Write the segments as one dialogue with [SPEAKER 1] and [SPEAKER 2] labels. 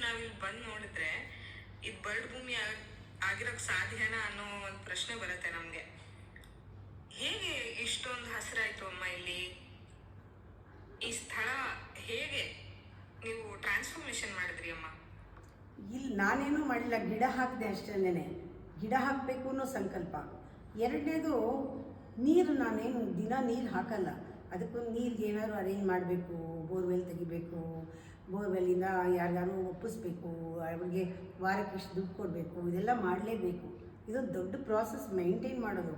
[SPEAKER 1] ನಾವಿಲ್ಲಿ ಬಂದು ನೋಡಿದ್ರೆ ಇದು ಬರಡು ಭೂಮಿ ಆಗಿರೋಕ್ಕೆ ಸಾಧ್ಯನಾ ಅನ್ನೋ ಒಂದು ಪ್ರಶ್ನೆ ಬರುತ್ತೆ ನಮಗೆ. ಹೇಗೆ ಇಷ್ಟೊಂದು ಹಸಿರಾಯ್ತು ಅಮ್ಮ ಇಲ್ಲಿ? ಈ ಸ್ಥಳ ಹೇಗೆ ನೀವು ಟ್ರಾನ್ಸ್ಫಾರ್ಮೇಶನ್ ಮಾಡಿದ್ರಿ ಅಮ್ಮ?
[SPEAKER 2] ಇಲ್ಲಿ ನಾನೇನೂ ಮಾಡಿಲ್ಲ, ಗಿಡ ಹಾಕಿದೆ ಅಷ್ಟೇನೆ. ಗಿಡ ಹಾಕಬೇಕು ಅನ್ನೋ ಸಂಕಲ್ಪ. ಎರಡನೇದು ನೀರು, ನಾನೇನು ದಿನ ನೀರು ಹಾಕಲ್ಲ. ಅದಕ್ಕೊಂದು ನೀರಿಗೆ ಏನಾದ್ರು ಅರೇಂಜ್ ಮಾಡಬೇಕು, ಬೋರ್ವೆಲ್ ತೆಗಿಬೇಕು, ಬೋರ್ವೆಲ್ಲಿಂದ ಯಾರಿಗಾರು ಒಪ್ಪಿಸ್ಬೇಕು, ಅವ್ರಿಗೆ ವಾರಕ್ಕೆ ಇಷ್ಟು ದುಡ್ಡು ಕೊಡಬೇಕು, ಇದೆಲ್ಲ ಮಾಡಲೇಬೇಕು. ಇದೊಂದು ದೊಡ್ಡ ಪ್ರಾಸೆಸ್ ಮೇಂಟೈನ್ ಮಾಡೋದು.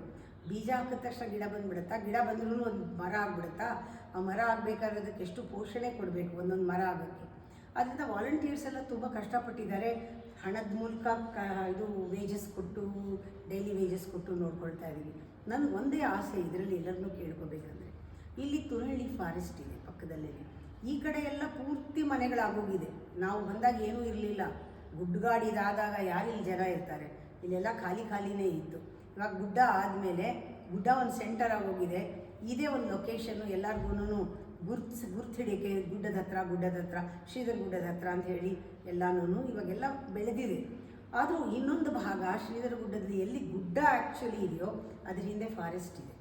[SPEAKER 2] ಬೀಜ ಹಾಕಿದ ತಕ್ಷಣ ಗಿಡ ಬಂದುಬಿಡುತ್ತಾ? ಗಿಡ ಬಂದ್ರೂ ಒಂದು ಮರ ಆಗಿಬಿಡುತ್ತಾ? ಆ ಮರ ಆಗಬೇಕಾದ್ರದಕ್ಕೆ ಎಷ್ಟು ಪೋಷಣೆ ಕೊಡಬೇಕು ಒಂದೊಂದು ಮರ ಆಗೋಕ್ಕೆ. ಅದರಿಂದ ವಾಲಂಟಿಯರ್ಸ್ ಎಲ್ಲ ತುಂಬ ಕಷ್ಟಪಟ್ಟಿದ್ದಾರೆ. ಹಣದ ಮೂಲಕ ಇದು ವೇಜಸ್ ಕೊಟ್ಟು, ಡೈಲಿ ವೇಜಸ್ ಕೊಟ್ಟು ನೋಡ್ಕೊಳ್ತಾ ಇದ್ದೀವಿ. ನನಗೆ ಒಂದೇ ಆಸೆ ಇದರಲ್ಲಿ ಎಲ್ಲರನ್ನೂ ಕೇಳ್ಕೊಬೇಕಂದ್ರೆ, ಇಲ್ಲಿ ತುರಹಳ್ಳಿ ಫಾರೆಸ್ಟ್ ಇದೆ ಪಕ್ಕದಲ್ಲೇ. ಈ ಕಡೆ ಎಲ್ಲ ಪೂರ್ತಿ ಮನೆಗಳಾಗೋಗಿದೆ. ನಾವು ಬಂದಾಗ ಏನೂ ಇರಲಿಲ್ಲ. ಗುಡ್ಡಗಾಡಿದಾದಾಗ ಯಾರಿಲ್ಲಿ ಜನ ಇರ್ತಾರೆ? ಇಲ್ಲೆಲ್ಲ ಖಾಲಿ ಖಾಲಿನೇ ಇತ್ತು. ಇವಾಗ ಗುಡ್ಡ ಆದಮೇಲೆ ಗುಡ್ಡ ಒಂದು ಸೆಂಟರ್ ಆಗೋಗಿದೆ. ಇದೇ ಒಂದು ಲೊಕೇಶನ್ನು ಎಲ್ಲರಿಗೂ ಗುರ್ತಿಡಿಯೋಕ್ಕೆ. ಗುಡ್ಡದ ಹತ್ರ ಶ್ರೀಧರ ಗುಡ್ಡದ ಹತ್ರ ಅಂತ ಹೇಳಿ ಎಲ್ಲನೂ ಇವಾಗೆಲ್ಲ ಬೆಳೆದಿದೆ. ಆದರೂ ಇನ್ನೊಂದು ಭಾಗ ಶ್ರೀಧರ ಗುಡ್ಡದಲ್ಲಿ ಎಲ್ಲಿ ಗುಡ್ಡ ಆ್ಯಕ್ಚುಲಿ ಇದೆಯೋ ಅದ್ರ ಹಿಂದೆ ಫಾರೆಸ್ಟ್ ಇದೆ.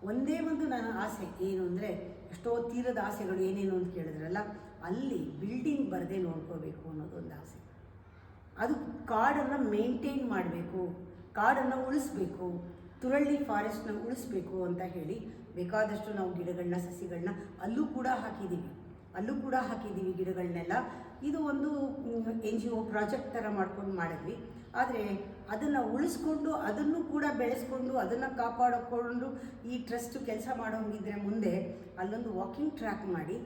[SPEAKER 2] ಒಂದೇ ಒಂದು ನನ್ನ ಆಸೆ ಏನು ಅಂದರೆ, ಎಷ್ಟೋ ತೀರದ ಆಸೆಗಳು ಏನೇನು ಅಂತ ಕೇಳಿದ್ರಲ್ಲ, ಅಲ್ಲಿ ಬಿಲ್ಡಿಂಗ್ ಬರದೆ ನೋಡ್ಕೋಬೇಕು ಅನ್ನೋದೊಂದು ಆಸೆ. ಅದು ಕಾಡನ್ನು ಮೇಂಟೈನ್ ಮಾಡಬೇಕು, ಕಾಡನ್ನು ಉಳಿಸ್ಬೇಕು, ತುರಳ್ಳಿ ಫಾರೆಸ್ಟ್ನ ಉಳಿಸ್ಬೇಕು ಅಂತ ಹೇಳಿ ಬೇಕಾದಷ್ಟು ನಾವು ಗಿಡಗಳನ್ನ, ಸಸಿಗಳನ್ನ ಅಲ್ಲೂ ಕೂಡ ಹಾಕಿದ್ದೀವಿ ಗಿಡಗಳನ್ನೆಲ್ಲ. ಇದು ಒಂದು NGO ಪ್ರಾಜೆಕ್ಟ್ ಥರ ಮಾಡ್ಕೊಂಡು ಮಾಡಿದ್ವಿ. ಆದರೆ ಅದನ್ನು ಉಳಿಸ್ಕೊಂಡು, ಅದನ್ನು ಕೂಡ ಬೆಳೆಸ್ಕೊಂಡು, ಅದನ್ನು ಕಾಪಾಡಿಕೊಂಡು ಈ ಟ್ರಸ್ಟ್ ಕೆಲಸ ಮಾಡೋಂಗಿದ್ರೆ ಮುಂದೆ ಅಲ್ಲೊಂದು ವಾಕಿಂಗ್ ಟ್ರ್ಯಾಕ್ ಮಾಡಿ,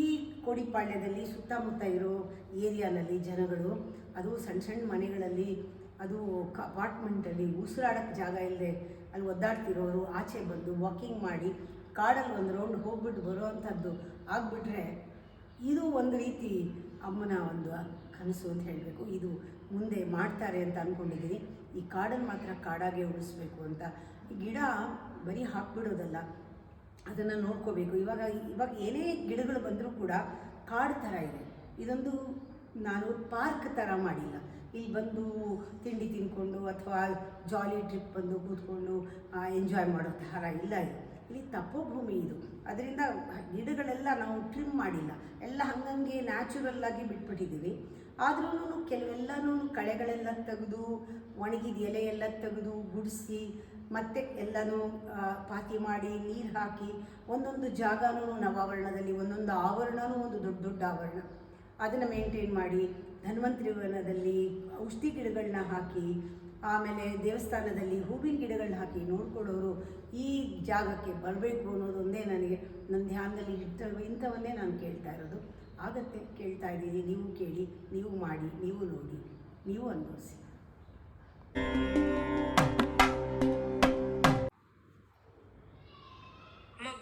[SPEAKER 2] ಈ ಕೋಡಿಪಾಳ್ಯದಲ್ಲಿ ಸುತ್ತಮುತ್ತ ಇರೋ ಏರಿಯಾನಲ್ಲಿ ಜನಗಳು, ಅದು ಸಣ್ಣ ಸಣ್ಣ ಮನೆಗಳಲ್ಲಿ, ಅದು ಅಪಾರ್ಟ್ಮೆಂಟಲ್ಲಿ ಉಸಿರಾಡೋಕ್ಕೆ ಜಾಗ ಇಲ್ಲದೆ ಅಲ್ಲಿ ಒದ್ದಾಡ್ತಿರೋರು ಆಚೆ ಬಂದು ವಾಕಿಂಗ್ ಮಾಡಿ ಕಾಡಲ್ಲಿ ಒಂದು ರೌಂಡ್ ಹೋಗ್ಬಿಟ್ಟು ಬರೋವಂಥದ್ದು ಆಗಿಬಿಟ್ರೆ, ಇದು ಒಂದು ರೀತಿ ಅಮ್ಮನ ಒಂದು ಕನಸು ಅಂತ ಹೇಳಬೇಕು. ಇದು ಮುಂದೆ ಮಾಡ್ತಾರೆ ಅಂತ ಅಂದ್ಕೊಂಡಿದ್ದೀನಿ. ಈ ಕಾಡನ್ನು ಮಾತ್ರ ಕಾಡಾಗೆ ಉಳಿಸ್ಬೇಕು ಅಂತ. ಈ ಗಿಡ ಬರೀ ಹಾಕ್ಬಿಡೋದಲ್ಲ, ಅದನ್ನು ನೋಡ್ಕೋಬೇಕು. ಇವಾಗ ಏನೇ ಗಿಡಗಳು ಬಂದರೂ ಕೂಡ ಕಾಡು ಥರ ಇದೆ. ಇದೊಂದು ನಾನು ಪಾರ್ಕ್ ಥರ ಮಾಡಿಲ್ಲ. ಇಲ್ಲಿ ಬಂದು ತಿಂಡಿ ತಿಂದ್ಕೊಂಡು ಅಥವಾ ಜಾಲಿ ಟ್ರಿಪ್ ಬಂದು ಕೂತ್ಕೊಂಡು ಎಂಜಾಯ್ ಮಾಡೋ ಥರ ಇಲ್ಲ ಇದು. ಇಲ್ಲಿ ತಪೋಭೂಮಿ ಇದು. ಅದರಿಂದ ಗಿಡಗಳೆಲ್ಲ ನಾವು ಟ್ರಿಮ್ ಮಾಡಿಲ್ಲ, ಎಲ್ಲ ಹಂಗಂಗೆ ನ್ಯಾಚುರಲ್ಲಾಗಿ ಬಿಟ್ಬಿಟ್ಟಿದ್ದೀವಿ. ಆದ್ರೂ ಕೆಲವೆಲ್ಲನೂ ಕಳೆಗಳೆಲ್ಲ ತೆಗೆದು, ಒಣಗಿದ ಎಲೆ ಎಲ್ಲ ತೆಗೆದು ಗುಡಿಸಿ, ಮತ್ತೆ ಎಲ್ಲನೂ ಪಾತಿ ಮಾಡಿ ನೀರು ಹಾಕಿ, ಒಂದೊಂದು ಜಾಗನೂ ನವಾವರಣದಲ್ಲಿ ಒಂದೊಂದು ಆವರಣವೂ ಒಂದು ದೊಡ್ಡ ದೊಡ್ಡ ಆವರಣ, ಅದನ್ನು ಮೇಂಟೈನ್ ಮಾಡಿ, ಧನ್ವಂತರಿ ವನದಲ್ಲಿ ಔಷಧಿ ಗಿಡಗಳನ್ನ ಹಾಕಿ, ಆಮೇಲೆ ದೇವಸ್ಥಾನದಲ್ಲಿ ಹೂವಿನ ಗಿಡಗಳನ್ನ ಹಾಕಿ ನೋಡ್ಕೊಡೋರು ಈ ಜಾಗಕ್ಕೆ ಬರಬೇಕು ಅನ್ನೋದೊಂದೇ ನನಗೆ ನನ್ನ ಧ್ಯಾನದಲ್ಲಿ ಇಂಥವನ್ನೇ ನಾನು ಕೇಳ್ತಾ ಇರೋದು. ಆಗತ್ತೆ, ಕೇಳ್ತಾ ಇದ್ದೀನಿ. ನೀವು ಕೇಳಿ, ನೀವು ಮಾಡಿ, ನೀವು ನೋಡಿ, ನೀವು ಅನುಭವಿಸಿ.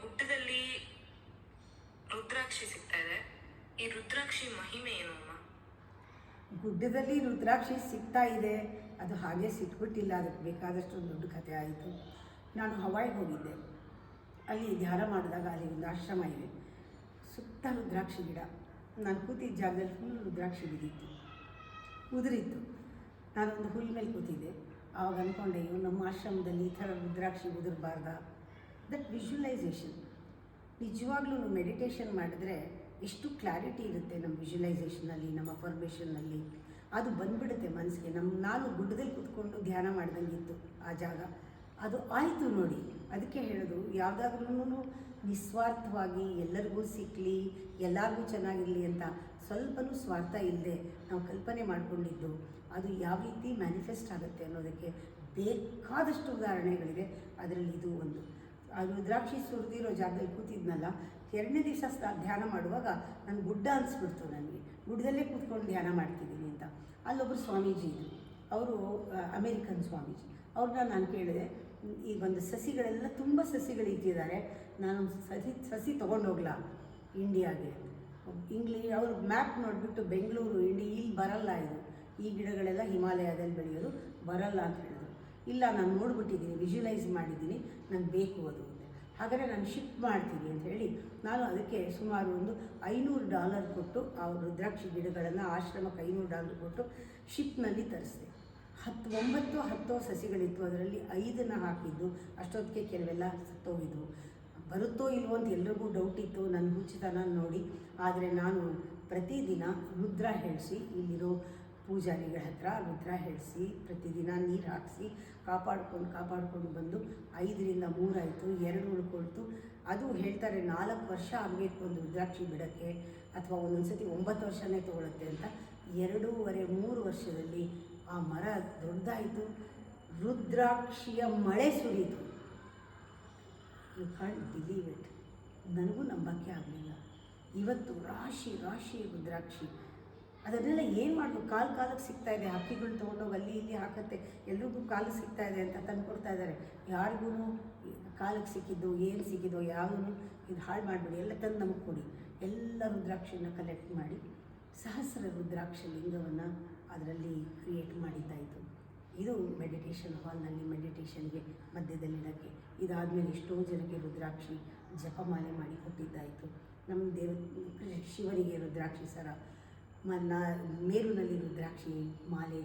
[SPEAKER 1] ಗುಡ್ಡದಲ್ಲಿ ರುದ್ರಾಕ್ಷಿ ಸಿಗ್ತಾ ಇದೆ. ಈ ರುದ್ರಾಕ್ಷಿ ಮಹಿಮೆ ಏನು ಅಮ್ಮ?
[SPEAKER 2] ಗುಡ್ಡದಲ್ಲಿ ರುದ್ರಾಕ್ಷಿ ಸಿಗ್ತಾ ಇದೆ, ಅದು ಹಾಗೆ ಸಿಕ್ಬಿಟ್ಟಿಲ್ಲ. ಅದಕ್ಕೆ ಬೇಕಾದಷ್ಟು ದೊಡ್ಡ ಕಥೆ ಆಯಿತು. ನಾನು ಹವಾಯಿಗೆ ಹೋಗಿದ್ದೆ. ಅಲ್ಲಿ ಧ್ಯಾನ ಮಾಡಿದಾಗ ಅಲ್ಲಿ ಒಂದು ಆಶ್ರಮ ಇದೆ, ಸುತ್ತ ರುದ್ರಾಕ್ಷಿ ಗಿಡ. ನಾನು ಕೂತಿದ್ದ ಜಾಗದಲ್ಲಿ ಫುಲ್ ರುದ್ರಾಕ್ಷಿ ಬಿದ್ದಿತ್ತು, ಉದುರಿತ್ತು. ನಾನೊಂದು ಹುಲ್ ಮೇಲೆ ಕೂತಿದ್ದೆ. ಆವಾಗ ಅಂದ್ಕೊಂಡೆ, ಇವು ನಮ್ಮ ಆಶ್ರಮದಲ್ಲಿ ಈ ಥರ ರುದ್ರಾಕ್ಷಿ ಉದುರಬಾರ್ದ. ದಟ್ ವಿಜುವಲೈಸೇಷನ್, ನಿಜವಾಗ್ಲೂ ಮೆಡಿಟೇಷನ್ ಮಾಡಿದ್ರೆ ಎಷ್ಟು ಕ್ಲಾರಿಟಿ ಇರುತ್ತೆ ನಮ್ಮ ವಿಜುವಲೈಸೇಷನಲ್ಲಿ, ನಮ್ಮ ಅಫರ್ಮೇಷನ್ನಲ್ಲಿ. ಅದು ಬಂದುಬಿಡುತ್ತೆ ಮನಸ್ಸಿಗೆ. ನಾನು ಗುಡ್ಡದಲ್ಲಿ ಕೂತ್ಕೊಂಡು ಧ್ಯಾನ ಮಾಡ್ದಂಗಿತ್ತು ಆ ಜಾಗ. ಅದು ಆಯಿತು ನೋಡಿ. ಅದಕ್ಕೆ ಹೇಳೋದು, ಯಾವುದಾದ್ರೂ ನಿಸ್ವಾರ್ಥವಾಗಿ ಎಲ್ಲರಿಗೂ ಸಿಕ್ಕಲಿ, ಎಲ್ಲರಿಗೂ ಚೆನ್ನಾಗಿರಲಿ ಅಂತ ಸ್ವಲ್ಪನೂ ಸ್ವಾರ್ಥ ಇಲ್ಲದೆ ನಾವು ಕಲ್ಪನೆ ಮಾಡಿಕೊಂಡಿದ್ದು, ಅದು ಯಾವ ರೀತಿ ಮ್ಯಾನಿಫೆಸ್ಟ್ ಆಗುತ್ತೆ ಅನ್ನೋದಕ್ಕೆ ಬೇಕಾದಷ್ಟು ಉದಾಹರಣೆಗಳಿದೆ. ಅದರಲ್ಲಿ ಇದು ಒಂದು. ಅದು ರುದ್ರಾಕ್ಷಿ ಸುರಿದಿರೋ ಜಾಗದಲ್ಲಿ ಕೂತಿದ್ನಲ್ಲ, 2ನೇ ದಿವಸ ಧ್ಯಾನ ಮಾಡುವಾಗ ನನಗೆ ಗುಡ್ಡ ಅನಿಸ್ಬಿಡ್ತು. ನನಗೆ ಗುಡ್ಡದಲ್ಲೇ ಕೂತ್ಕೊಂಡು ಧ್ಯಾನ ಮಾಡ್ತಿದ್ದೀನಿ ಅಂತ. ಅಲ್ಲೊಬ್ಬರು ಸ್ವಾಮೀಜಿ ಇದ್ದರು, ಅವರು ಅಮೇರಿಕನ್ ಸ್ವಾಮೀಜಿ. ಅವ್ರನ್ನ ನಾನು ಕೇಳಿದೆ, ಈ ಒಂದು ಸಸಿಗಳೆಲ್ಲ ತುಂಬ ಸಸಿಗಳು ಇಟ್ಟಿದ್ದಾರೆ, ನಾನು ಸಸಿ ತೊಗೊಂಡೋಗ್ಲಾ ಇಂಡಿಯಾಗೆ? ಅವರು ಮ್ಯಾಪ್ ನೋಡಿಬಿಟ್ಟು ಬೆಂಗಳೂರು ಇಲ್ಲಿ ಬರಲ್ಲ, ಈ ಗಿಡಗಳೆಲ್ಲ ಹಿಮಾಲಯದಲ್ಲಿ ಬೆಳೆಯೋದು, ಬರಲ್ಲ ಅಂತ ಹೇಳಿದ್ರು. ಇಲ್ಲ, ನಾನು ನೋಡ್ಬಿಟ್ಟಿದ್ದೀನಿ, ವಿಜುವಲೈಸ್ ಮಾಡಿದ್ದೀನಿ, ನನಗೆ ಬೇಕು ಅದು. ಹಾಗಾದರೆ ನಾನು ಶಿಫ್ಟ್ ಮಾಡ್ತೀನಿ ಅಂತ ಹೇಳಿ ನಾನು ಅದಕ್ಕೆ ಸುಮಾರು ಒಂದು $500 ಕೊಟ್ಟು ಆ ರುದ್ರಾಕ್ಷಿ ಗಿಡಗಳನ್ನು ಆಶ್ರಮಕ್ಕೆ $500 ಕೊಟ್ಟು ಶಿಪ್ನಲ್ಲಿ ತರಿಸಿದೆ. 10 ಸಸಿಗಳಿತ್ತು, ಅದರಲ್ಲಿ 5 ಹಾಕಿದ್ದು. ಅಷ್ಟೊತ್ತಿಗೆ ಕೆಲವೆಲ್ಲ ಸತ್ತೋಗಿದ್ವು. ಬರುತ್ತೋ ಇಲ್ವೋ ಅಂತ ಎಲ್ರಿಗೂ ಡೌಟ್ ಇತ್ತು ನನ್ನ ಹುಚ್ಚುತನ ನೋಡಿ. ಆದರೆ ನಾನು ಪ್ರತಿದಿನ ರುದ್ರ ಹೇಳಿಸಿ ಇಲ್ಲಿರೋ ಪೂಜಾರಿಗಳ ಹತ್ರ ರುದ್ರ ಹೇಳಿಸಿ ಪ್ರತಿದಿನ ನೀರು ಹಾಕಿಸಿ ಕಾಪಾಡ್ಕೊಂಡು ಬಂದು 5ರಿಂದ 3 ಆಯಿತು, 2 ಉಳ್ಕೊಳ್ತು. ಅದು ಹೇಳ್ತಾರೆ 4 ವರ್ಷ ಆಗಬೇಕು ಒಂದು ರುದ್ರಾಕ್ಷಿ ಬಿಡೋಕ್ಕೆ, ಅಥವಾ ಒಂದೊಂದು ಸತಿ 9 ವರ್ಷನೇ ತೊಗೊಳುತ್ತೆ ಅಂತ. 2.5-3 ವರ್ಷದಲ್ಲಿ ಆ ಮರ ದೊಡ್ಡದಾಯಿತು, ರುದ್ರಾಕ್ಷಿಯ ಮಳೆ ಸುರಿಯಿತು. You can't believe it. ನನಗೂ ನಂಬಕ್ಕೆ ಆಗಲಿಲ್ಲ. ಇವತ್ತು ರಾಶಿ ರುದ್ರಾಕ್ಷಿ. ಅದನ್ನೆಲ್ಲ ಏನು ಮಾಡಬೇಕು? ಕಾಲಕ್ಕೆ ಸಿಗ್ತಾಯಿದೆ, ಹಕ್ಕಿಗಳು ತೊಗೊಂಡೋಗಿ ಅಲ್ಲಿ ಇಲ್ಲಿ ಹಾಕತ್ತೆ, ಎಲ್ರಿಗೂ ಕಾಲಕ್ಕೆ ಸಿಗ್ತಾಯಿದೆ ಅಂತ ತಂದು ಕೊಡ್ತಾ ಇದ್ದಾರೆ. ಯಾರಿಗೂ ಕಾಲಕ್ಕೆ ಸಿಕ್ಕಿದ್ದು ಏನು ಸಿಕ್ಕಿದ್ದೋ ಯಾವುದೂ ಇದು ಹಾಳು ಮಾಡಿಬಿಡಿ, ಎಲ್ಲ ತಂದು ನಮಗೆ ಕೊಡಿ. ಎಲ್ಲ ರುದ್ರಾಕ್ಷಿನ ಕಲೆಕ್ಟ್ ಮಾಡಿ ಸಹಸ್ರ ರುದ್ರಾಕ್ಷ ಲಿಂಗವನ್ನು ಅದರಲ್ಲಿ ಕ್ರಿಯೇಟ್ ಮಾಡಿದ್ದಾಯಿತು. ಇದು ಮೆಡಿಟೇಷನ್ ಹಾಲ್ನಲ್ಲಿ ಮೆಡಿಟೇಷನ್ಗೆ ಮಧ್ಯದಲ್ಲಿಡೋಕ್ಕೆ. ಇದಾದಮೇಲೆ ಎಷ್ಟೋ ಜನಕ್ಕೆ ರುದ್ರಾಕ್ಷಿ ಜಪಮಾಲೆ ಮಾಡಿ ಕೊಟ್ಟಿದ್ದಾಯಿತು. ನಮ್ಮ ಶಿವನಿಗೆ ರುದ್ರಾಕ್ಷಿ ಸರ, ಮೇರುನಲ್ಲಿ ರುದ್ರಾಕ್ಷಿ ಮಾಲೆ,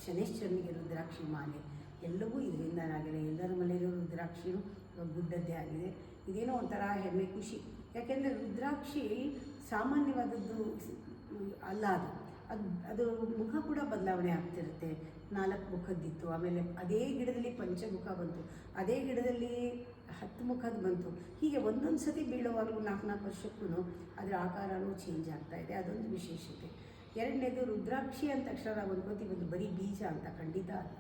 [SPEAKER 2] ಶನೇಶ್ವರನಿಗೆ ರುದ್ರಾಕ್ಷಿ ಮಾಲೆ, ಎಲ್ಲವೂ ಇದರಿಂದ ಆಗಿದೆ. ಎಲ್ಲರ ಮನೆಯಲ್ಲೂ ರುದ್ರಾಕ್ಷಿಯು ಗುಡ್ಡದ್ದೇ ಆಗಿದೆ. ಇದೇನೋ ಒಂಥರ ಹೆಮ್ಮೆ, ಖುಷಿ. ಯಾಕೆಂದರೆ ರುದ್ರಾಕ್ಷಿ ಸಾಮಾನ್ಯವಾದದ್ದು ಅಲ್ಲ. ಅದು ಮುಖ ಕೂಡ ಬದಲಾವಣೆ ಆಗ್ತಿರುತ್ತೆ. 4 ಮುಖದ್ದಿತ್ತು, ಆಮೇಲೆ ಅದೇ ಗಿಡದಲ್ಲಿ ಪಂಚಮುಖ ಬಂತು, ಅದೇ ಗಿಡದಲ್ಲಿ 10 ಮುಖದ ಬಂತು. ಹೀಗೆ ಒಂದೊಂದು ಸತಿ ಬೀಳುವಾಗಲೂ 4 ವರ್ಷಕ್ಕೂ ಅದರ ಆಕಾರವೂ ಚೇಂಜ್ ಆಗ್ತಾಯಿದೆ. ಅದೊಂದು ವಿಶೇಷತೆ. 2ನೇದು, ರುದ್ರಾಕ್ಷಿ ಅಂದ ತಕ್ಷಣ ನಾವು ಅನ್ಕೋತೀವಿ ಒಂದು ಬರೀ ಬೀಜ ಅಂತ. ಖಂಡಿತ ಅಲ್ಲ.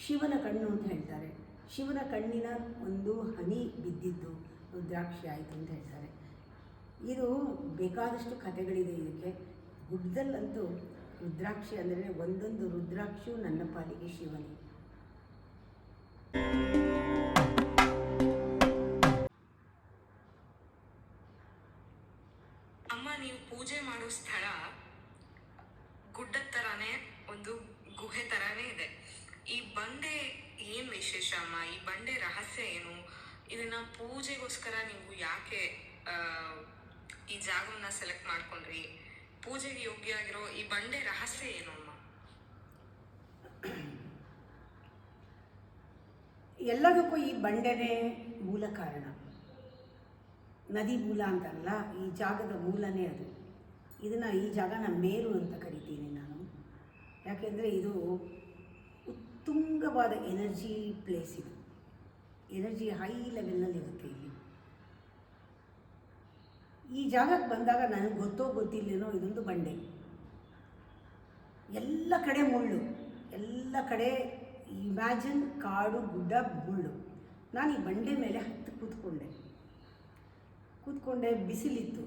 [SPEAKER 2] ಶಿವನ ಕಣ್ಣು ಅಂತ ಹೇಳ್ತಾರೆ. ಶಿವನ ಕಣ್ಣಿನ ಒಂದು ಹನಿ ಬಿದ್ದಿದ್ದು ರುದ್ರಾಕ್ಷಿ ಆಯಿತು ಅಂತ ಹೇಳ್ತಾರೆ. ಇದು ಬೇಕಾದಷ್ಟು ಕಥೆಗಳಿದೆ ಇದಕ್ಕೆ. ಗುಡ್ಡದಲ್ಲಂತೂ ರುದ್ರಾಕ್ಷಿ ಅಂದರೆ ಒಂದೊಂದು ರುದ್ರಾಕ್ಷಿಯು ನನ್ನ ಪಾಲಿಗೆ ಶಿವನೇ.
[SPEAKER 1] ಅಮ್ಮ, ನೀವು ಪೂಜೆ ಮಾಡೋ ಸ್ಥಳ ಗುಡ್ಡದ ಥರಾನೇ, ಒಂದು ಗುಹೆ ಥರಾನೇ ಇದೆ. ಈ ಬಂಡೆ ಏನು ವಿಶೇಷ ಅಮ್ಮ? ಈ ಬಂಡೆ ರಹಸ್ಯ ಏನು? ಇದನ್ನ ಪೂಜೆಗೋಸ್ಕರ ನೀವು ಯಾಕೆ ಈ ಜಾಗವನ್ನ ಸೆಲೆಕ್ಟ್ ಮಾಡ್ಕೊಂಡ್ರಿ? ಪೂಜೆಗೆ ಯೋಗ್ಯ ಆಗಿರೋ ಈ ಬಂಡೆ ರಹಸ್ಯ ಏನು ಅಮ್ಮ?
[SPEAKER 2] ಎಲ್ಲದಕ್ಕೂ ಈ ಬಂಡೆನೇ ಮೂಲ ಕಾರಣ. ನದಿ ಮೂಲ ಅಂತಲ್ಲ, ಈ ಜಾಗದ ಮೂಲನೇ ಅದು. ಈ ಜಾಗನ ಮೇರು ಅಂತ ಕರಿತೀನಿ ನಾನು. ಯಾಕೆಂದರೆ ಇದು ಉತ್ತುಂಗವಾದ ಎನರ್ಜಿ ಪ್ಲೇಸ್. ಇದು ಎನರ್ಜಿ ಹೈ ಲೆವೆಲ್ನಲ್ಲಿರುತ್ತೆ ಇಲ್ಲಿ. ಈ ಜಾಗಕ್ಕೆ ಬಂದಾಗ ನನಗೆ ಗೊತ್ತಿಲ್ಲೇನೋ ಇದೊಂದು ಬಂಡೆ. ಎಲ್ಲ ಕಡೆ ಮುಳ್ಳು, ಎಲ್ಲ ಕಡೆ ಇಮ್ಯಾಜಿನ್ ಕಾಡು, ಗುಡ್ಡ, ಮುಳ್ಳು. ನಾನು ಈ ಬಂಡೆ ಮೇಲೆ ಹತ್ತಿ ಕೂತ್ಕೊಂಡೆ. ಬಿಸಿಲಿತ್ತು.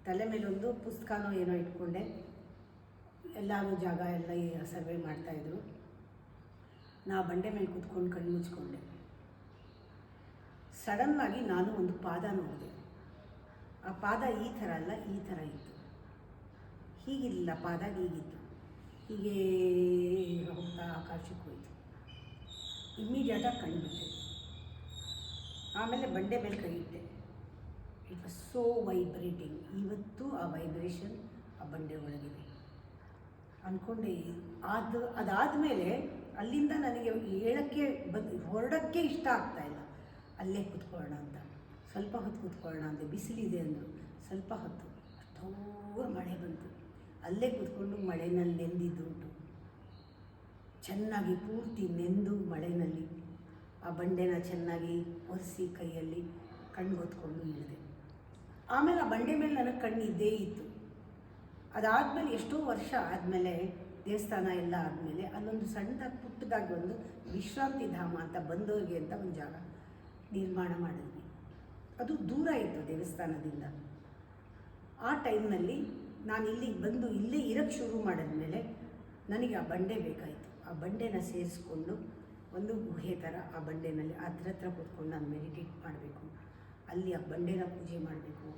[SPEAKER 2] ತಲೆ ಮೇಲೊಂದು ಪುಸ್ತಕನೋ ಏನೋ ಇಟ್ಕೊಂಡೆ. ಎಲ್ಲರೂ ಜಾಗ ಎಲ್ಲ ಸರ್ವೆ ಮಾಡ್ತಾಯಿದ್ರು. ನಾ ಬಂಡೆ ಮೇಲೆ ಕೂತ್ಕೊಂಡು ಕಣ್ಣು ಮುಚ್ಕೊಂಡೆ. ಸಡನ್ನಾಗಿ ನಾನು ಒಂದು ಪಾದ ನೋಡಿದೆ. ಆ ಪಾದ ಈ ಥರ ಅಲ್ಲ, ಈ ಥರ ಇತ್ತು. ಹೀಗಿರಲಿಲ್ಲ, ಪಾದ ಹೀಗಿತ್ತು. ಹೀಗೆ ಹೋಗ್ತಾ ಆಕಾಶಕ್ಕೆ ಹೋಯಿತು. ಇಮ್ಮಿಡಿಯೇಟಾಗಿ ಕಂಡುಬಿಟ್ಟೆ. ಆಮೇಲೆ ಬಂಡೆ ಮೇಲೆ ಕೈ ಇಟ್ಟೆ. It was so vibrating. ಇವತ್ತು ಆ ವೈಬ್ರೇಷನ್ ಆ ಬಂಡೆ ಒಳಗಿದೆ ಅಂದ್ಕೊಂಡೆ. ಅದಾದಮೇಲೆ ಅಲ್ಲಿಂದ ನನಗೆ ಹೇಳೋಕ್ಕೆ ಹೊರಡೋಕ್ಕೆ ಇಷ್ಟ ಆಗ್ತಾಯಿಲ್ಲ. ಅಲ್ಲೇ ಕೂತ್ಕೊಳ್ಳೋಣ ಅಂತ, ಸ್ವಲ್ಪ ಹೊತ್ತು ಕೂತ್ಕೊಳ್ಳೋಣ ಅಂತ. ಬಿಸಿಲಿದೆ ಅಂದರು. ಸ್ವಲ್ಪ ಹೊತ್ತು ಅಷ್ಟೋರು ಮಳೆ ಬಂತು. ಅಲ್ಲೇ ಕೂತ್ಕೊಂಡು ಮಳೆಯಲ್ಲಿ ನೆಂದಿದ್ದುಂಟು. ಚೆನ್ನಾಗಿ ಪೂರ್ತಿ ನೆಂದು ಮಳೆಯಲ್ಲಿ ಆ ಬಂಡೆನ ಚೆನ್ನಾಗಿ ಒರೆಸಿ ಕೈಯಲ್ಲಿ ಕಣ್ಣು ಹೊತ್ಕೊಂಡು ಇಳಿದೆ. ಆಮೇಲೆ ಆ ಬಂಡೆ ಮೇಲೆ ನನಗೆ ಕಣ್ಣಿದ್ದೇ ಇತ್ತು. ಅದಾದಮೇಲೆ ಎಷ್ಟೋ ವರ್ಷ ಆದಮೇಲೆ ದೇವಸ್ಥಾನ ಎಲ್ಲ ಆದಮೇಲೆ ಅಲ್ಲೊಂದು ಸಣ್ಣದಾಗಿ ಪುಟ್ಟದಾಗಿ ಒಂದು ವಿಶ್ರಾಂತಿ ಧಾಮ ಅಂತ ಬಂದೋರಿಗೆ ಅಂತ ಒಂದು ಜಾಗ ನಿರ್ಮಾಣ ಮಾಡಿದ್ವಿ. ಅದು ದೂರ ಇತ್ತು ದೇವಸ್ಥಾನದಿಂದ. ಆ ಟೈಮ್ನಲ್ಲಿ ನಾನು ಇಲ್ಲಿಗೆ ಬಂದು ಇಲ್ಲೇ ಇರೋಕ್ಕೆ ಶುರು ಮಾಡಿದ್ಮೇಲೆ ನನಗೆ ಆ ಬಂಡೆ ಬೇಕಾಯಿತು. ಆ ಬಂಡೆನ ಸೇರಿಸ್ಕೊಂಡು ಒಂದು ಗುಹೆ ಥರ ಆ ಬಂಡೆನಲ್ಲಿ ಹತ್ರ ಕೂತ್ಕೊಂಡು ನಾನು ಮೆಡಿಟೇಟ್ ಮಾಡಬೇಕು. ಅಲ್ಲಿ ಆ ಬಂಡೆನ ಪೂಜೆ ಮಾಡಬೇಕು.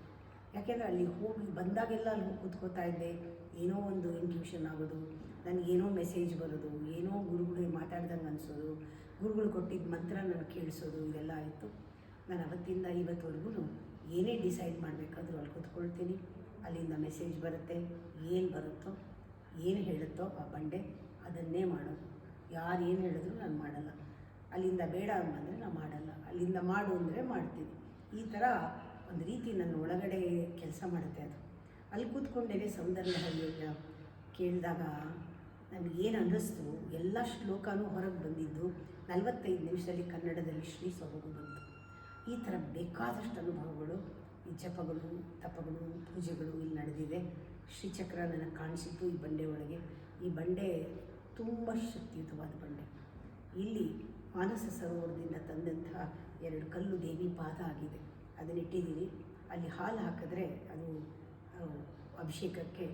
[SPEAKER 2] ಯಾಕೆಂದರೆ ಅಲ್ಲಿ ಹೋಗಿ ಬಂದಾಗೆಲ್ಲ ಅಲ್ಲಿ ಹೋಗಿ ಕೂತ್ಕೋತಾ ಇದ್ದೆ. ಏನೋ ಒಂದು ಇಂಟ್ಯೂಷನ್ ಆಗೋದು, ನನಗೇನೋ ಮೆಸೇಜ್ ಬರೋದು, ಏನೋ ಗುರುಗಳಿಗೆ ಮಾತಾಡ್ದಂಗೆ ಅನಿಸೋದು, ಗುರುಗಳು ಕೊಟ್ಟಿದ್ದ ಮಂತ್ರ ನಾನು ಕೇಳಿಸೋದು ಇದೆಲ್ಲ ಆಯಿತು. ನಾನು ಅವತ್ತಿಂದ ಇವತ್ತುವರೆಗೂ ಏನೇ ಡಿಸೈಡ್ ಮಾಡಬೇಕಾದ್ರೂ ಅಲ್ಲಿ ಕೂತ್ಕೊಳ್ತೀನಿ. ಅಲ್ಲಿಂದ ಮೆಸೇಜ್ ಬರುತ್ತೆ, ಏನು ಬರುತ್ತೋ ಏನು ಹೇಳುತ್ತೋ ಆ ಬಂಡೆ ಅದನ್ನೇ ಮಾಡೋದು. ಯಾರು ಏನು ಹೇಳಿದ್ರು ನಾನು ಮಾಡಲ್ಲ. ಅಲ್ಲಿಂದ ಬೇಡ ಅಂತಂದರೆ ನಾನು ಮಾಡಲ್ಲ, ಅಲ್ಲಿಂದ ಮಾಡು ಅಂದರೆ ಮಾಡ್ತೀನಿ. ಈ ಥರ ಒಂದು ರೀತಿ ನನ್ನ ಒಳಗಡೆ ಕೆಲಸ ಮಾಡುತ್ತೆ ಅದು. ಅಲ್ಲಿ ಕೂತ್ಕೊಂಡೇ ಸೌಂದರ್ಯಲಹರಿಯನ್ನು ಕೇಳಿದಾಗ ನನಗೇನು ಅನ್ನಿಸ್ತು, ಎಲ್ಲ ಶ್ಲೋಕನೂ ಹೊರಗೆ ಬಂದಿದ್ದು 45 ನಿಮಿಷದಲ್ಲಿ ಕನ್ನಡದಲ್ಲಿ ಶ್ರೀ ಸೊಬಗು ಬಂತು. ಈ ಥರ ಬೇಕಾದಷ್ಟು ಅನುಭವಗಳು, ಈ ಜಪಗಳು, ತಪಗಳು, ಪೂಜೆಗಳು ಇಲ್ಲಿ ನಡೆದಿದೆ. ಶ್ರೀಚಕ್ರ ನನಗೆ ಕಾಣಿಸಿತ್ತು ಈ ಬಂಡೆ ಒಳಗೆ. ಈ ಬಂಡೆ ತುಂಬ ಶಕ್ತಿಯುತವಾದ ಬಂಡೆ. ಇಲ್ಲಿ ಮಾನಸ ಸರೋವರದಿಂದ ತಂದಂತಹ 2 ಕಲ್ಲು ದೇವಿ ಪಾದ ಆಗಿದೆ, ಅದನ್ನಿಟ್ಟಿದ್ದೀನಿ. ಅಲ್ಲಿ ಹಾಲು ಹಾಕಿದ್ರೆ ಅದು ಅಭಿಷೇಕಕ್ಕೆ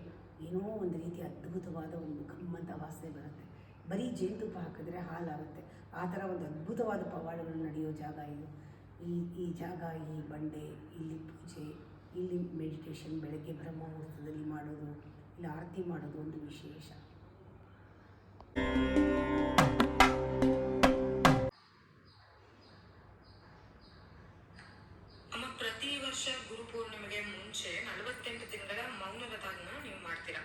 [SPEAKER 2] ಏನೋ ಒಂದು ರೀತಿ ಅದ್ಭುತವಾದ ಒಂದು ಗಮ್ಮಂತ ವಾಸನೆ ಬರುತ್ತೆ. ಬರೀ ಜೇನುತುಪ್ಪ ಹಾಕಿದ್ರೆ ಹಾಲಾಗುತ್ತೆ. ಆ ಥರ ಒಂದು ಅದ್ಭುತವಾದ ಪವಾಡಗಳು ನಡೆಯೋ ಜಾಗ ಇದು. ಈ ಜಾಗ, ಈ ಬಂಡೆ, ಇಲ್ಲಿ ಪೂಜೆ, ಇಲ್ಲಿ ಮೆಡಿಟೇಷನ್, ಬೆಳಗ್ಗೆ ಬ್ರಹ್ಮ ಮುಹೂರ್ತದಲ್ಲಿ ಮಾಡೋದು, ಇಲ್ಲಿ ಆರತಿ ಮಾಡೋದು ಒಂದು ವಿಶೇಷ.
[SPEAKER 1] ಅಮ್ಮ, ಪ್ರತಿ ವರ್ಷ ಗುರುಪೂರ್ಣಿಮೆಗೆ ಮುಂಚೆ 48 ದಿನಗಳ ಮೌನ ವ್ರತನ ನೀವು ಮಾಡ್ತೀರಾ.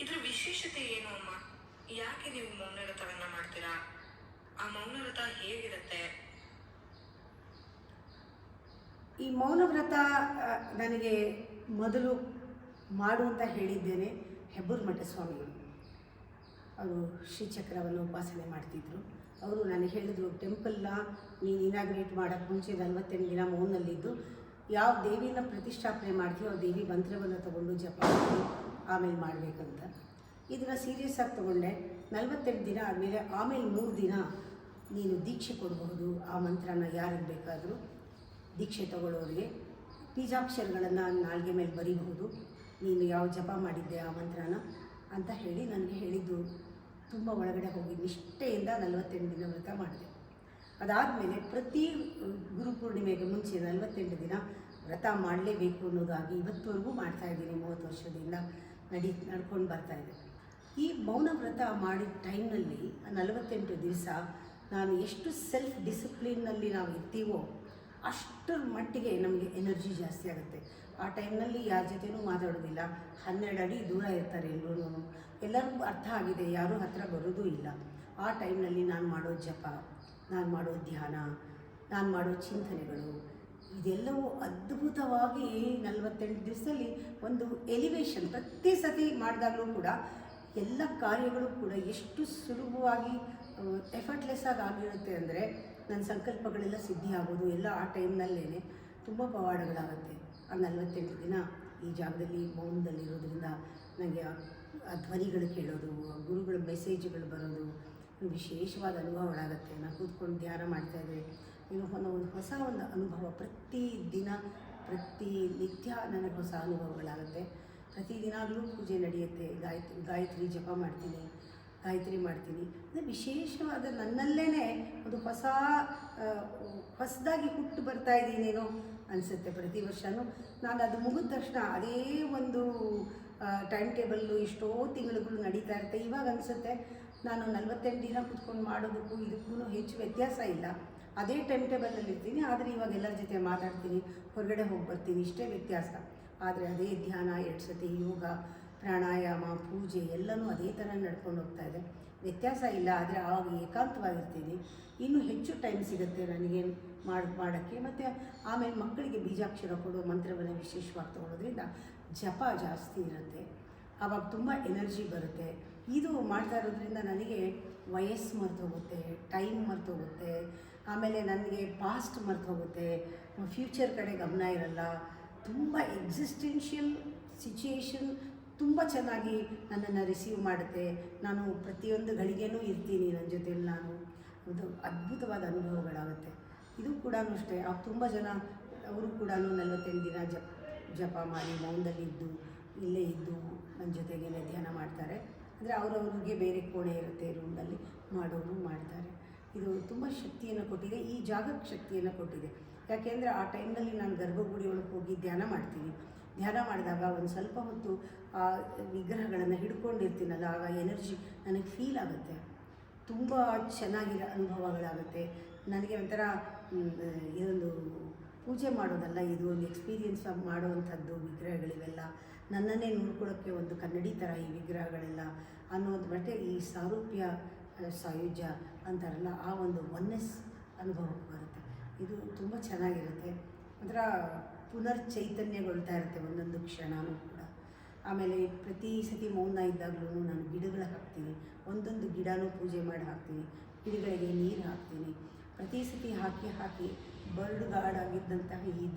[SPEAKER 1] ಇದ್ರ ವಿಶೇಷತೆ ಏನು ಅಮ್ಮ? ಯಾಕೆ ನೀವು ಮೌನ ವ್ರತವನ್ನ ಮಾಡ್ತೀರಾ? ಆ ಮೌನ ವ್ರತ ಹೇಗಿರುತ್ತೆ?
[SPEAKER 2] ಈ ಮೌನ ವ್ರತ ನನಗೆ ಮೊದಲು ಮಾಡು ಅಂತ ಹೇಳಿದ್ದೇನೆ ಹೆಬ್ಬೂರು ಮಠ ಸ್ವಾಮಿಗಳು. ಅವರು ಶ್ರೀಚಕ್ರವನ್ನು ಉಪಾಸನೆ ಮಾಡ್ತಿದ್ರು. ಅವರು ನನಗೆ ಹೇಳಿದರು, ಟೆಂಪಲ್ನ ನೀನು ಇನಾಗ್ರೇಟ್ ಮಾಡೋಕ್ಕೆ ಮುಂಚೆ 48 ದಿನ ಮೌನಲ್ಲಿದ್ದು ಯಾವ ದೇವಿನ ಪ್ರತಿಷ್ಠಾಪನೆ ಮಾಡ್ತೀವೋ ಆ ದೇವಿ ಮಂತ್ರವನ್ನು ತೊಗೊಂಡು ಜಪ ಮಾಡಿ ಆಮೇಲೆ ಮಾಡಬೇಕಂತ. ಇದನ್ನು ಸೀರಿಯಸ್ ಆಗಿ ತೊಗೊಂಡೆ. 48 ದಿನ ಆದಮೇಲೆ ಆಮೇಲೆ 3 ದಿನ ನೀನು ದೀಕ್ಷೆ ಕೊಡಬಹುದು. ಆ ಮಂತ್ರನ ಯಾರಿಗೆ ಬೇಕಾದರೂ ದೀಕ್ಷೆ ತಗೊಳ್ಳೋರಿಗೆ ಬೀಜಾಕ್ಷರಗಳನ್ನು ನಾಲ್ಗೆ ಮೇಲೆ ಬರೀಬಹುದು. ನೀನು ಯಾವ ಜಪ ಮಾಡಿದ್ದೆ ಆ ಮಂತ್ರನ ಅಂತ ಹೇಳಿ ನನಗೆ ಹೇಳಿದ್ದು. ತುಂಬ ಒಳಗಡೆ ಹೋಗಿ ನಿಷ್ಠೆಯಿಂದ 48 ದಿನ ವ್ರತ ಮಾಡಿದೆ. ಅದಾದಮೇಲೆ ಪ್ರತಿ ಗುರುಪೂರ್ಣಿಮೆಗೆ ಮುಂಚೆ 48 ದಿನ ವ್ರತ ಮಾಡಲೇಬೇಕು ಅನ್ನೋದಾಗಿ ಇವತ್ತುವರೆಗೂ ಮಾಡ್ತಾಯಿದ್ದೀನಿ. 30 ವರ್ಷದಿಂದ ನಡ್ಕೊಂಡು ಬರ್ತಾಯಿದೆ. ಈ ಮೌನ ವ್ರತ ಮಾಡಿದ ಟೈಮ್ನಲ್ಲಿ 48 ದಿವಸ ನಾನು ಎಷ್ಟು ಸೆಲ್ಫ್ ಡಿಸಿಪ್ಲಿನ್ನಲ್ಲಿ ನಾವು ಇರ್ತೀವೋ ಅಷ್ಟರ ಮಟ್ಟಿಗೆ ನಮಗೆ ಎನರ್ಜಿ ಜಾಸ್ತಿ ಆಗುತ್ತೆ. ಆ ಟೈಮ್ನಲ್ಲಿ ಯಾರ ಜೊತೆನೂ ಮಾತಾಡೋದಿಲ್ಲ. 12 ಅಡಿ ದೂರ ಇರ್ತಾರೆ ಎಲ್ಲರೂ. ಎಲ್ಲರಿಗೂ ಅರ್ಥ ಆಗಿದೆ, ಯಾರೂ ಹತ್ತಿರ ಬರೋದೂ ಇಲ್ಲ. ಆ ಟೈಮ್ನಲ್ಲಿ ನಾನು ಮಾಡೋ ಜಪ, ನಾನು ಮಾಡೋ ಧ್ಯಾನ, ನಾನು ಮಾಡೋ ಚಿಂತನೆಗಳು ಇದೆಲ್ಲವೂ ಅದ್ಭುತವಾಗಿ 48 ದಿವಸದಲ್ಲಿ ಒಂದು ಎಲಿವೇಶನ್. ಪ್ರತಿ ಸತಿ ಮಾಡಿದಾಗಲೂ ಕೂಡ ಎಲ್ಲ ಕಾರ್ಯಗಳು ಕೂಡ ಎಷ್ಟು ಸುಲಭವಾಗಿ ಎಫರ್ಟ್ಲೆಸ್ ಆಗಿರುತ್ತೆ ಅಂದರೆ ನನ್ನ ಸಂಕಲ್ಪಗಳೆಲ್ಲ ಸಿದ್ಧಿ ಆಗೋದು ಎಲ್ಲ ಆ ಟೈಮ್ನಲ್ಲೇ. ತುಂಬ ಪವಾಡಗಳಾಗುತ್ತೆ. ಆ 48 ದಿನ ಈ ಜಾಗದಲ್ಲಿ ಮೌನದಲ್ಲಿರೋದ್ರಿಂದ ನನಗೆ ಆ ಧ್ವನಿಗಳು ಕೇಳೋದು, ಗುರುಗಳ ಮೆಸೇಜ್ಗಳು ಬರೋದು ವಿಶೇಷವಾದ ಅನುಭವಗಳಾಗುತ್ತೆ. ನಾನು ಕೂತ್ಕೊಂಡು ಧ್ಯಾನ ಮಾಡ್ತಾಯಿದ್ರೆ ಇನ್ನು ಒಂದು ಹೊಸ ಒಂದು ಅನುಭವ. ಪ್ರತಿ ದಿನ ಪ್ರತಿ ನಿತ್ಯ ನನಗೆ ಹೊಸ ಅನುಭವಗಳಾಗುತ್ತೆ. ಪ್ರತಿದಿನಾಗಲೂ ಪೂಜೆ ನಡೆಯುತ್ತೆ. ಗಾಯತ್ರಿ ಜಪ ಮಾಡ್ತೀನಿ, ಗಾಯತ್ರಿ ಮಾಡ್ತೀನಿ. ಅಂದರೆ ವಿಶೇಷವಾದ ನನ್ನಲ್ಲೇ ಒಂದು ಹೊಸದಾಗಿ ಹುಟ್ಟು ಬರ್ತಾ ಇದ್ದೀನೇನೋ ಅನಿಸುತ್ತೆ. ಪ್ರತಿ ವರ್ಷವೂ ನಾನು ಅದು ಮುಗಿದ ತಕ್ಷಣ ಅದೇ ಒಂದು ಟೈಮ್ ಟೇಬಲ್ಲು ಎಷ್ಟೋ ತಿಂಗಳುಗಳು ನಡೀತಾ ಇರುತ್ತೆ. ಇವಾಗ ಅನಿಸುತ್ತೆ ನಾನು 48 ದಿನ ಕೂತ್ಕೊಂಡು ಮಾಡೋದಕ್ಕೂ ಇದಕ್ಕೂ ಹೆಚ್ಚು ವ್ಯತ್ಯಾಸ ಇಲ್ಲ. ಅದೇ ಟೈಮ್ ಟೇಬಲಲ್ಲಿ ಇರ್ತೀನಿ. ಆದರೆ ಇವಾಗ ಎಲ್ಲರ ಜೊತೆ ಮಾತಾಡ್ತೀನಿ, ಹೊರಗಡೆ ಹೋಗಿ ಬರ್ತೀನಿ, ಇಷ್ಟೇ ವ್ಯತ್ಯಾಸ. ಆದರೆ ಅದೇ ಧ್ಯಾನ, 2 ಸತಿ ಯೋಗ, ಪ್ರಾಣಾಯಾಮ, ಪೂಜೆ ಎಲ್ಲನೂ ಅದೇ ಥರ ನಡ್ಕೊಂಡು ಹೋಗ್ತಾ ಇದೆ. ವ್ಯತ್ಯಾಸ ಇಲ್ಲ. ಆದರೆ ಆವಾಗ ಏಕಾಂತವಾಗಿರ್ತೀನಿ. ಇನ್ನೂ ಹೆಚ್ಚು ಟೈಮ್ ಸಿಗುತ್ತೆ ನನಗೆ ಮಾಡೋಕ್ಕೆ. ಮತ್ತು ಆಮೇಲೆ ಮಕ್ಕಳಿಗೆ ಬೀಜಾಕ್ಷರ ಕೊಡೋ ಮಂತ್ರವನ್ನು ವಿಶೇಷವಾಗಿ ತೊಗೊಳೋದ್ರಿಂದ ಜಪ ಜಾಸ್ತಿ ಇರುತ್ತೆ. ಆವಾಗ ತುಂಬ ಎನರ್ಜಿ ಬರುತ್ತೆ. ಇದು ಮಾಡ್ತಾ ಇರೋದ್ರಿಂದ ನನಗೆ ವಯಸ್ಸು ಮರ್ತೋಗುತ್ತೆ, ಟೈಮ್ ಮರ್ತೋಗುತ್ತೆ. ಆಮೇಲೆ ನನಗೆ ಪಾಸ್ಟ್ ಮರ್ತೋಗುತ್ತೆ, ಫ್ಯೂಚರ್ ಕಡೆ ಗಮನ ಇರಲ್ಲ. ತುಂಬ ಎಕ್ಸಿಸ್ಟೆನ್ಷಿಯಲ್ ಸಿಚುಯೇಷನ್ ತುಂಬ ಚೆನ್ನಾಗಿ ನನ್ನನ್ನು ರಿಸೀವ್ ಮಾಡುತ್ತೆ. ನಾನು ಪ್ರತಿಯೊಂದು ಗಳಿಗೆನೂ ಇರ್ತೀನಿ ನನ್ನ ಜೊತೆಯಲ್ಲಿ. ನಾನು ಒಂದು ಅದ್ಭುತವಾದ ಅನುಭವಗಳಾಗುತ್ತೆ. ಇದು ಕೂಡ ಅಷ್ಟೇ. ತುಂಬ ಜನ ಅವರು ಕೂಡ 48 ದಿನ ಜಪ ಮಾಡಿ ಮೌನದಲ್ಲಿದ್ದು ಇಲ್ಲೇ ಇದ್ದು ನನ್ನ ಜೊತೆಗೇ ಧ್ಯಾನ ಮಾಡ್ತಾರೆ. ಅಂದರೆ ಅವ್ರವ್ರಿಗೆ ಬೇರೆ ಕೋಣೆ ಇರುತ್ತೆ, ರೂಮ್ನಲ್ಲಿ ಮಾಡೋರು ಮಾಡ್ತಾರೆ. ಇದು ತುಂಬ ಶಕ್ತಿಯನ್ನು ಕೊಟ್ಟಿದೆ. ಈ ಜಾಗಕ್ಕೆ ಶಕ್ತಿಯನ್ನು ಕೊಟ್ಟಿದೆ. ಯಾಕೆಂದರೆ ಆ ಟೈಮ್ನಲ್ಲಿ ನಾನು ಗರ್ಭಗುಡಿ ಒಳಗೆ ಹೋಗಿ ಧ್ಯಾನ ಮಾಡ್ತೀನಿ. ಧ್ಯಾನ ಮಾಡಿದಾಗ ಒಂದು ಸ್ವಲ್ಪ ಹೊತ್ತು ಆ ವಿಗ್ರಹಗಳನ್ನು ಹಿಡ್ಕೊಂಡಿರ್ತೀನಲ್ಲ, ಆಗ ಎನರ್ಜಿ ನನಗೆ ಫೀಲ್ ಆಗುತ್ತೆ. ತುಂಬ ಚೆನ್ನಾಗಿರೋ ಅನುಭವಗಳಾಗುತ್ತೆ. ನನಗೆ ಒಂಥರ ಇದೊಂದು ಪೂಜೆ ಮಾಡೋದಲ್ಲ, ಇದು ಒಂದು ಎಕ್ಸ್ಪೀರಿಯನ್ಸ್ ಮಾಡುವಂಥದ್ದು ವಿಗ್ರಹಗಳಿವೆಲ್ಲ. ನನ್ನನ್ನೇ ನೋಡ್ಕೊಳ್ಳೋಕ್ಕೆ ಒಂದು ಕನ್ನಡಿ ಥರ ಈ ವಿಗ್ರಹಗಳೆಲ್ಲ ಅನ್ನೋದು ಮಟ್ಟೆ ಈ ಸಾರೂಪ್ಯ ಸಾಯುಜ್ಯ ಅಂತಾರಲ್ಲ, ಆ ಒಂದು ಒನ್ನೆಸ್ ಅನುಭವಕ್ಕೆ ಬರುತ್ತೆ. ಇದು ತುಂಬ ಚೆನ್ನಾಗಿರುತ್ತೆ. ಒಂಥರ ಪುನರ್ ಚೈತನ್ಯಗೊಳ್ತಾ ಇರುತ್ತೆ ಒಂದೊಂದು ಕ್ಷಣವೂ ಕೂಡ. ಆಮೇಲೆ ಪ್ರತಿ ಸತಿ ಮೌನ ಇದ್ದಾಗಲೂ ನಾನು ಗಿಡಗಳು ಹಾಕ್ತೀನಿ, ಒಂದೊಂದು ಗಿಡನೂ ಪೂಜೆ ಮಾಡಿ ಹಾಕ್ತೀನಿ, ಗಿಡಗಳಿಗೆ ನೀರು ಹಾಕ್ತೀನಿ. ಪ್ರತಿ ಸತಿ ಹಾಕಿ ಬರಡುಗಾಡಾಗಿದ್ದಂತಹ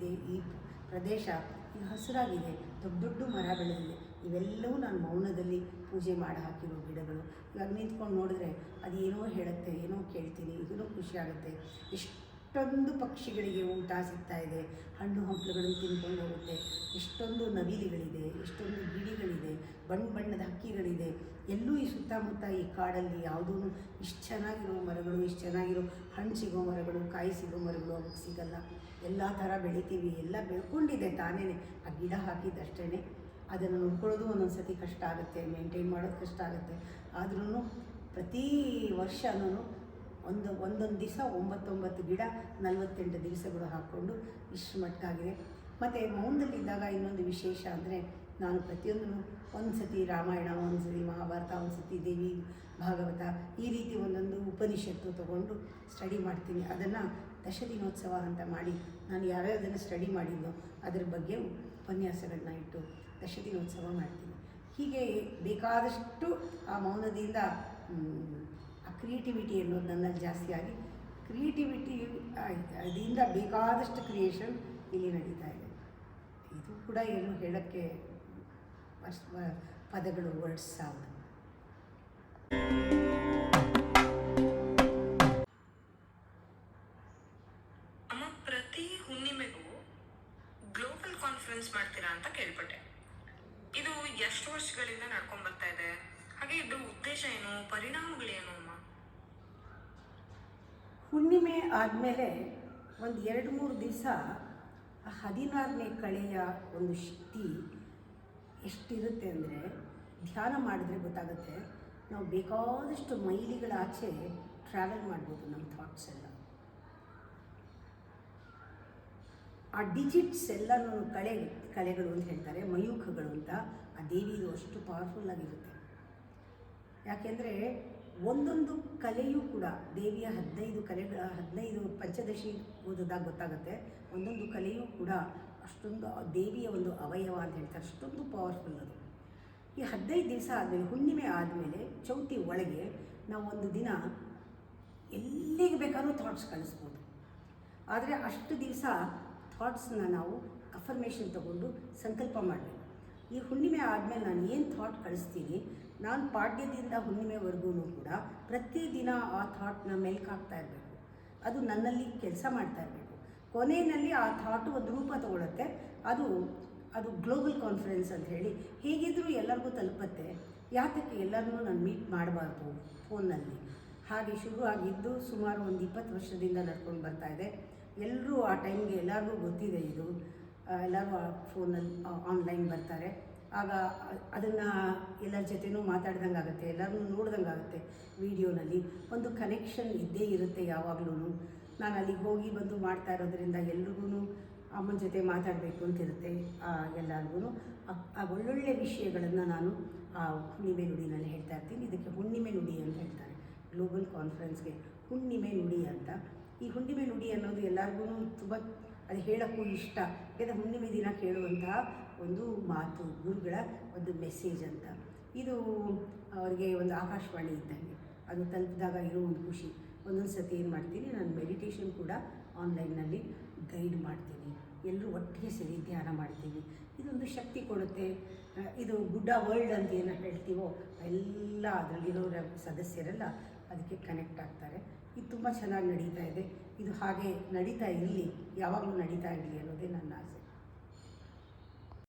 [SPEAKER 2] ಈ ಪ್ರದೇಶ ಈಗ ಹಸಿರಾಗಿದೆ, ದೊಡ್ಡ ದೊಡ್ಡ ಮರ ಬೆಳೆದಿದೆ. ಇವೆಲ್ಲವೂ ನಾನು ಮೌನದಲ್ಲಿ ಪೂಜೆ ಮಾಡಿ ಹಾಕಿರೋ ಗಿಡಗಳು. ಇವಾಗ ನಿಂತ್ಕೊಂಡು ನೋಡಿದ್ರೆ ಅದು ಏನೋ ಹೇಳುತ್ತೆ, ಏನೋ ಕೇಳ್ತೀನಿ, ಇದೂ ಖುಷಿಯಾಗುತ್ತೆ. ಎಷ್ಟೊಂದು ಪಕ್ಷಿಗಳಿಗೆ ಊಟ ಸಿಗ್ತಾ ಇದೆ, ಹಣ್ಣು ಹಂಪಲುಗಳನ್ನು ತಿನ್ಕೊಂಡು ಹೋಗುತ್ತೆ. ಎಷ್ಟೊಂದು ನವಿಲಿಗಳಿದೆ, ಎಷ್ಟೊಂದು ಗಿಳಿಗಳಿದೆ, ಬಣ್ಣದ ಹಕ್ಕಿಗಳಿದೆ. ಎಲ್ಲೂ ಈ ಸುತ್ತಮುತ್ತ ಈ ಕಾಡಲ್ಲಿ ಯಾವುದೂ ಇಷ್ಟು ಚೆನ್ನಾಗಿರೋ ಮರಗಳು, ಇಷ್ಟು ಚೆನ್ನಾಗಿರೋ ಹಣ್ಣು ಸಿಗೋ ಮರಗಳು, ಕಾಯಿ ಸಿಗೋ ಮರಗಳು ಅವಾಗ ಸಿಗಲ್ಲ. ಎಲ್ಲ ಥರ ಬೆಳಿತೀವಿ, ಎಲ್ಲ ಬೆಳ್ಕೊಂಡಿದೆ ತಾನೇ. ಆ ಗಿಡ ಹಾಕಿದ್ದಷ್ಟೇ. ಅದನ್ನು ನೋಡ್ಕೊಳ್ಳೋದು ಒಂದೊಂದು ಸತಿ ಕಷ್ಟ ಆಗುತ್ತೆ, ಮೇಂಟೈನ್ ಮಾಡೋದು ಕಷ್ಟ ಆಗುತ್ತೆ. ಆದ್ರೂ ಪ್ರತಿ ವರ್ಷವೂ ಒಂದೊಂದು ದಿವಸ 9 ಗಿಡ 48 ದಿವಸಗಳು ಹಾಕ್ಕೊಂಡು ಇಷ್ಟು ಮಟ್ಟಾಗಿದೆ. ಮತ್ತು ಮೌನದಲ್ಲಿದ್ದಾಗ ಇನ್ನೊಂದು ವಿಶೇಷ ಅಂದರೆ, ನಾನು ಪ್ರತಿಯೊಂದನ್ನು ಒಂದು ಸತಿ ರಾಮಾಯಣ, ಒಂದು ಸತಿ ಮಹಾಭಾರತ, ಒಂದು ಸತಿ ದೇವಿ ಭಾಗವತ, ಈ ರೀತಿ ಒಂದೊಂದು ಉಪನಿಷತ್ತು ತೊಗೊಂಡು ಸ್ಟಡಿ ಮಾಡ್ತೀನಿ. ಅದನ್ನು ದಶದಿನೋತ್ಸವ ಅಂತ ಮಾಡಿ, ನಾನು ಯಾವ್ಯಾವುದನ್ನು ಸ್ಟಡಿ ಮಾಡಿದ್ನೋ ಅದರ ಬಗ್ಗೆ ಉಪನ್ಯಾಸಗಳನ್ನ ಇಟ್ಟು ದಶದಿನೋತ್ಸವ ಮಾಡ್ತೀನಿ. ಹೀಗೆ ಬೇಕಾದಷ್ಟು ಆ ಮೌನದಿಂದ ಆ ಕ್ರಿಯೇಟಿವಿಟಿ ಅನ್ನೋದು ನನ್ನಲ್ಲಿ ಜಾಸ್ತಿ ಆಗಿ, ಕ್ರಿಯೇಟಿವಿಟಿ ಅದರಿಂದ ಬೇಕಾದಷ್ಟು ಕ್ರಿಯೇಷನ್ ಇಲ್ಲಿ ನಡೀತಾ ಇದೆ. ಇದು ಕೂಡ ಏನು ಹೇಳೋಕ್ಕೆ ಪದಗಳು ವರ್ಡ್ಸ್ ಸಾಲದು.
[SPEAKER 1] ಅಮ್ಮ, ಪ್ರತಿ ಹುಣ್ಣಿಮೆಗೂ ಗ್ಲೋಬಲ್ ಕಾನ್ಫರೆನ್ಸ್ ಮಾಡ್ತೀರಾ ಅಂತ ಕೇಳ್ಪಟ್ಟೆ. ಇದು ಎಷ್ಟು ವರ್ಷಗಳಿಂದ ನಡ್ಕೊಂಡ್ ಬರ್ತಾ ಇದೆ? ಹಾಗೆ ಇದ್ರ ಉದ್ದೇಶ ಏನು, ಪರಿಣಾಮಗಳೇನು ಅಮ್ಮ?
[SPEAKER 2] ಹುಣ್ಣಿಮೆ ಆದಮೇಲೆ ಒಂದು 2-3 ದಿವಸ 16ನೇ ಕಳೆಯ ಒಂದು ಶಕ್ತಿ ಎಷ್ಟಿರುತ್ತೆ ಅಂದರೆ, ಧ್ಯಾನ ಮಾಡಿದ್ರೆ ಗೊತ್ತಾಗುತ್ತೆ. ನಾವು ಬೇಕಾದಷ್ಟು ಮೈಲಿಗಳ ಆಚೆ ಟ್ರಾವೆಲ್ ಮಾಡ್ಬೋದು ನಮ್ಮ ಥಾಟ್ಸ್ ಎಲ್ಲ. ಆ ಡಿಜಿಟ್ಸ್ ಎಲ್ಲನೂ ಕಳೆಗಳು ಅಂತ ಹೇಳ್ತಾರೆ, ಮಯೂಖಗಳು ಅಂತ. ಆ ದೇವಿದು ಅಷ್ಟು ಪವರ್ಫುಲ್ಲಾಗಿರುತ್ತೆ. ಯಾಕೆಂದರೆ ಒಂದೊಂದು ಕಲೆಯೂ ಕೂಡ ದೇವಿಯ 15 ಪಂಚದಶಿ ಓದಿದಾಗ ಗೊತ್ತಾಗುತ್ತೆ. ಒಂದೊಂದು ಕಲೆಯೂ ಕೂಡ ಅಷ್ಟೊಂದು ದೇವಿಯ ಒಂದು ಅವಯವ ಅಂತ ಹೇಳ್ತಾರೆ, ಅಷ್ಟೊಂದು ಪವರ್ಫುಲ್ ಅದು. ಈ 15 ದಿವಸ ಆದಮೇಲೆ, ಹುಣ್ಣಿಮೆ ಆದಮೇಲೆ ಚೌತಿ ಒಳಗೆ ನಾವು ಒಂದು ದಿನ ಎಲ್ಲಿಗೆ ಬೇಕಾದ್ರೂ ಥಾಟ್ಸ್ ಕಳಿಸ್ಬೋದು. ಆದರೆ ಅಷ್ಟು ದಿವಸ ಥಾಟ್ಸನ್ನ ನಾವು ಅಫರ್ಮೇಷನ್ ತಗೊಂಡು ಸಂಕಲ್ಪ ಮಾಡಬೇಕು. ಈ ಹುಣ್ಣಿಮೆ ಆದಮೇಲೆ ನಾನು ಏನು ಥಾಟ್ ಕಳಿಸ್ತೀನಿ, ನಾನು ಪಾಡ್ಯದಿಂದ ಹುಣ್ಣಿಮೆವರೆಗೂ ಕೂಡ ಪ್ರತಿದಿನ ಆ ಥಾಟ್ನ ಮೆಲ್ಕಾಗ್ತಾ ಇರಬೇಕು. ಅದು ನನ್ನಲ್ಲಿ ಕೆಲಸ ಮಾಡ್ತಾ ಇರಬೇಕು. ಕೊನೆಯಲ್ಲಿ ಆ ಥಾಟು ಒಂದು ರೂಪ ತಗೊಳುತ್ತೆ. ಅದು ಗ್ಲೋಬಲ್ ಕಾನ್ಫರೆನ್ಸ್ ಅಂತ ಹೇಳಿ ಹೇಗಿದ್ದರೂ ಎಲ್ಲರಿಗೂ ತಲುಪತ್ತೆ. ಯಾತಕ್ಕೆ ಎಲ್ಲರನ್ನೂ ನಾನು ಮೀಟ್ ಮಾಡಬಾರ್ದು ಫೋನ್ನಲ್ಲಿ? ಹಾಗೆ ಶುರುವಾಗಿದ್ದು ಸುಮಾರು ಒಂದು 20 ವರ್ಷದಿಂದ ನಡ್ಕೊಂಡು ಬರ್ತಾ ಇದೆ. ಎಲ್ಲರೂ ಆ ಟೈಮ್ಗೆ ಎಲ್ಲರಿಗೂ ಗೊತ್ತಿದೆ ಇದು. ಎಲ್ಲರೂ ಫೋನಲ್ಲಿ ಆನ್ಲೈನ್ ಬರ್ತಾರೆ. ಆಗ ಅದನ್ನು ಎಲ್ಲರ ಜೊತೆನೂ ಮಾತಾಡ್ದಂಗೆ ಆಗುತ್ತೆ, ಎಲ್ಲರನ್ನೂ ನೋಡ್ದಂಗೆ ಆಗುತ್ತೆ. ವೀಡಿಯೋನಲ್ಲಿ ಒಂದು ಕನೆಕ್ಷನ್ ಇದ್ದೇ ಇರುತ್ತೆ ಯಾವಾಗಲೂ. ನಾನು ಅಲ್ಲಿಗೆ ಹೋಗಿ ಬಂದು ಮಾಡ್ತಾ ಇರೋದ್ರಿಂದ ಎಲ್ರಿಗೂ ಅಮ್ಮನ ಜೊತೆ ಮಾತಾಡಬೇಕು ಅಂತಿರುತ್ತೆ. ಎಲ್ಲರಿಗೂ ಆ ಒಳ್ಳೊಳ್ಳೆ ವಿಷಯಗಳನ್ನು ನಾನು ಆ ಹುಣ್ಣಿಮೆ ನುಡಿನಲ್ಲಿ ಹೇಳ್ತಾ ಇರ್ತೀನಿ. ಇದಕ್ಕೆ ಹುಣ್ಣಿಮೆ ನುಡಿ ಅಂತ ಹೇಳ್ತಾರೆ. ಗ್ಲೋಬಲ್ ಕಾನ್ಫರೆನ್ಸ್ಗೆ ಹುಣ್ಣಿಮೆ ನುಡಿ ಅಂತ. ಈ ಹುಣ್ಣಿಮೆ ನುಡಿ ಅನ್ನೋದು ಎಲ್ಲರಿಗೂ ತುಂಬ ಅದು ಹೇಳೋಕ್ಕೂ ಇಷ್ಟ. ಯಾಕೆಂದರೆ ಹುಣ್ಣಿಮೆ ದಿನ ಕೇಳುವಂತಹ ಒಂದು ಮಾತು, ಗುರುಗಳ ಒಂದು ಮೆಸೇಜ್ ಅಂತ. ಇದು ಅವರಿಗೆ ಒಂದು ಆಕಾಶವಾಣಿ ಇದ್ದಂಗೆ. ಅದು ತಲುಪಿದಾಗ ಇರೋ ಒಂದು ಖುಷಿ. ಒಂದೊಂದು ಸತಿ ಏನು ಮಾಡ್ತೀನಿ, ನಾನು ಮೆಡಿಟೇಷನ್ ಕೂಡ ಆನ್ಲೈನ್ನಲ್ಲಿ ಗೈಡ್ ಮಾಡ್ತೀನಿ. ಎಲ್ಲರೂ ಒಟ್ಟಿಗೆ ಸೇರಿ ಧ್ಯಾನ ಮಾಡ್ತೀವಿ. ಇದೊಂದು ಶಕ್ತಿ ಕೊಡುತ್ತೆ. ಇದು ಗುಡ್ಡ ವರ್ಲ್ಡ್ ಅಂತ ಏನು ಹೇಳ್ತೀವೋ ಎಲ್ಲ ಅದರಲ್ಲಿರೋ ಸದಸ್ಯರೆಲ್ಲ ಅದಕ್ಕೆ ಕನೆಕ್ಟ್ ಆಗ್ತಾರೆ. ಇದು ತುಂಬ ಚೆನ್ನಾಗಿ ನಡೀತಾ ಇದೆ. ಇದು ಹಾಗೆ ನಡೀತಾ ಇರಲಿ, ಯಾವಾಗಲೂ ನಡೀತಾ ಇರಲಿ ಅನ್ನೋದೇ ನನ್ನ ಆಸೆ.